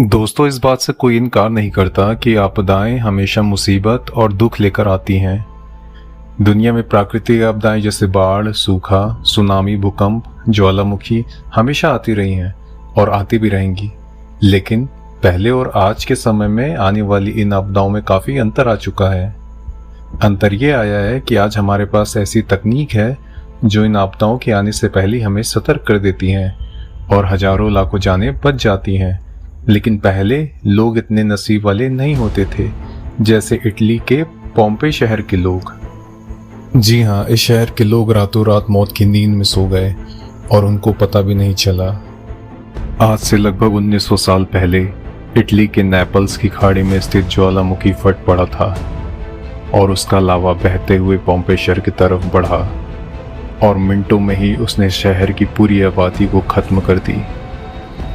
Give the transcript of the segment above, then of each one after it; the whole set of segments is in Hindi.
दोस्तों, इस बात से कोई इनकार नहीं करता कि आपदाएं हमेशा मुसीबत और दुख लेकर आती हैं। दुनिया में प्राकृतिक आपदाएं जैसे बाढ़, सूखा, सुनामी, भूकंप, ज्वालामुखी हमेशा आती रही हैं और आती भी रहेंगी। लेकिन पहले और आज के समय में आने वाली इन आपदाओं में काफ़ी अंतर आ चुका है। अंतर ये आया है कि आज हमारे पास ऐसी तकनीक है जो इन आपदाओं के आने से पहले हमें सतर्क कर देती हैं और हजारों लाखों जानें बच जाती हैं। लेकिन पहले लोग इतने नसीब वाले नहीं होते थे, जैसे इटली के पोम्पे शहर के लोग। जी हाँ, इस शहर के लोग रातों रात मौत की नींद में सो गए और उनको पता भी नहीं चला। आज से लगभग 1900 साल पहले इटली के नेपल्स की खाड़ी में स्थित ज्वालामुखी फट पड़ा था और उसका लावा बहते हुए पोम्पे शहर की तरफ बढ़ा और मिनटों में ही उसने शहर की पूरी आबादी को खत्म कर दी।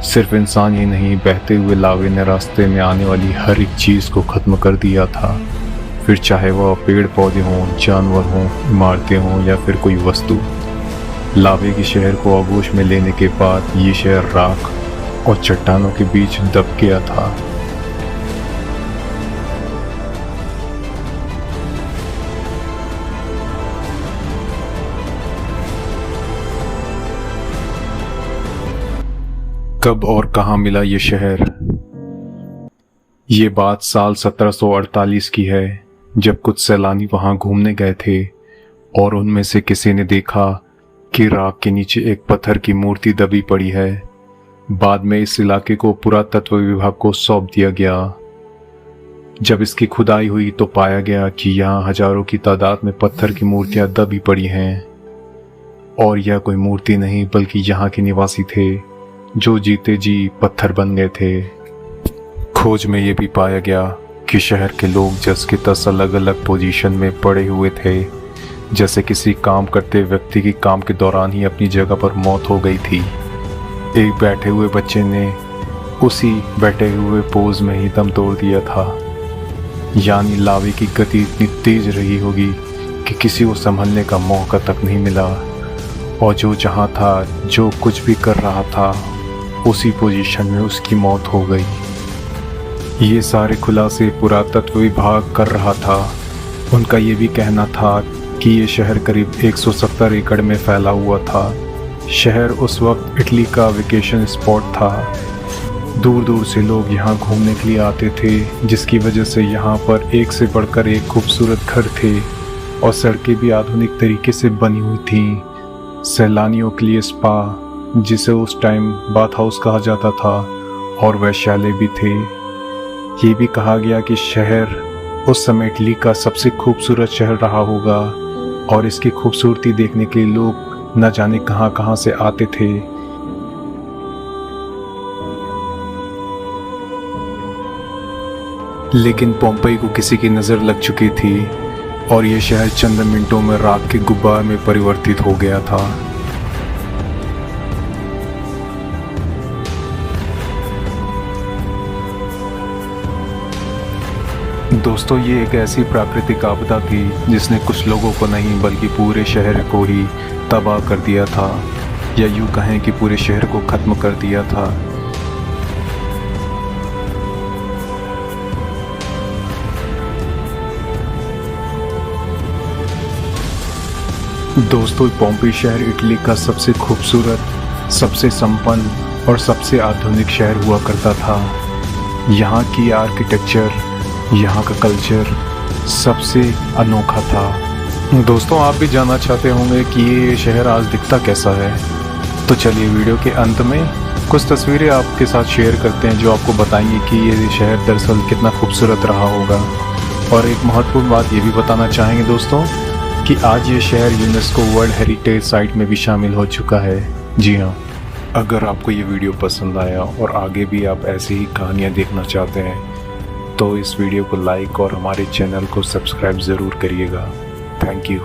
सिर्फ इंसान ही नहीं, बहते हुए लावे ने रास्ते में आने वाली हर एक चीज़ को ख़त्म कर दिया था, फिर चाहे वह पेड़ पौधे हों, जानवर हों, इमारतें हों या फिर कोई वस्तु। लावे के शहर को आगोश में लेने के बाद ये शहर राख और चट्टानों के बीच दब गया था। कब और कहां मिला ये शहर? ये बात साल 1748 की है, जब कुछ सैलानी वहां घूमने गए थे और उनमें से किसी ने देखा कि राख के नीचे एक पत्थर की मूर्ति दबी पड़ी है। बाद में इस इलाके को पुरातत्व विभाग को सौंप दिया गया। जब इसकी खुदाई हुई तो पाया गया कि यहाँ हजारों की तादाद में पत्थर की मूर्तियां दबी पड़ी हैं और यह कोई मूर्ति नहीं बल्कि यहाँ के निवासी थे जो जीते जी पत्थर बन गए थे। खोज में यह भी पाया गया कि शहर के लोग जस के तस अलग अलग पोजीशन में पड़े हुए थे, जैसे किसी काम करते व्यक्ति की काम के दौरान ही अपनी जगह पर मौत हो गई थी। एक बैठे हुए बच्चे ने उसी बैठे हुए पोज में ही दम तोड़ दिया था। यानी लावे की गति इतनी तेज रही होगी कि किसी को संभलने का मौका तक नहीं मिला और जो जहाँ था, जो कुछ भी कर रहा था, उसी पोजीशन में उसकी मौत हो गई। ये सारे खुलासे पुरातत्व विभाग कर रहा था। उनका ये भी कहना था कि ये शहर करीब 170 एकड़ में फैला हुआ था। शहर उस वक्त इटली का वेकेशन स्पॉट था। दूर दूर से लोग यहाँ घूमने के लिए आते थे, जिसकी वजह से यहाँ पर एक से बढ़कर एक खूबसूरत घर थे और सड़कें भी आधुनिक तरीके से बनी हुई थीं। सैलानियों के लिए स्पा, जिसे उस टाइम बाथ हाउस कहा जाता था, और वैश्यालय भी थे। ये भी कहा गया कि शहर उस समय इटली का सबसे खूबसूरत शहर रहा होगा और इसकी खूबसूरती देखने के लिए लोग न जाने कहां कहां से आते थे। लेकिन पोम्पई को किसी की नज़र लग चुकी थी और यह शहर चंद मिनटों में राख के गुब्बार में परिवर्तित हो गया था। दोस्तों, ये एक ऐसी प्राकृतिक आपदा थी जिसने कुछ लोगों को नहीं बल्कि पूरे शहर को ही तबाह कर दिया था, या यूँ कहें कि पूरे शहर को ख़त्म कर दिया था। दोस्तों, पोम्पई शहर इटली का सबसे खूबसूरत, सबसे संपन्न और सबसे आधुनिक शहर हुआ करता था। यहाँ की आर्किटेक्चर, यहाँ का कल्चर सबसे अनोखा था। दोस्तों, आप भी जानना चाहते होंगे कि ये शहर आज दिखता कैसा है, तो चलिए वीडियो के अंत में कुछ तस्वीरें आपके साथ शेयर करते हैं जो आपको बताएंगे कि ये शहर दरअसल कितना खूबसूरत रहा होगा। और एक महत्वपूर्ण बात ये भी बताना चाहेंगे दोस्तों कि आज ये शहर यूनेस्को वर्ल्ड हेरिटेज साइट में भी शामिल हो चुका है। जी हाँ, अगर आपको ये वीडियो पसंद आया और आगे भी आप ऐसी ही कहानियाँ देखना चाहते हैं तो इस वीडियो को लाइक और हमारे चैनल को सब्सक्राइब ज़रूर करिएगा। Thank you.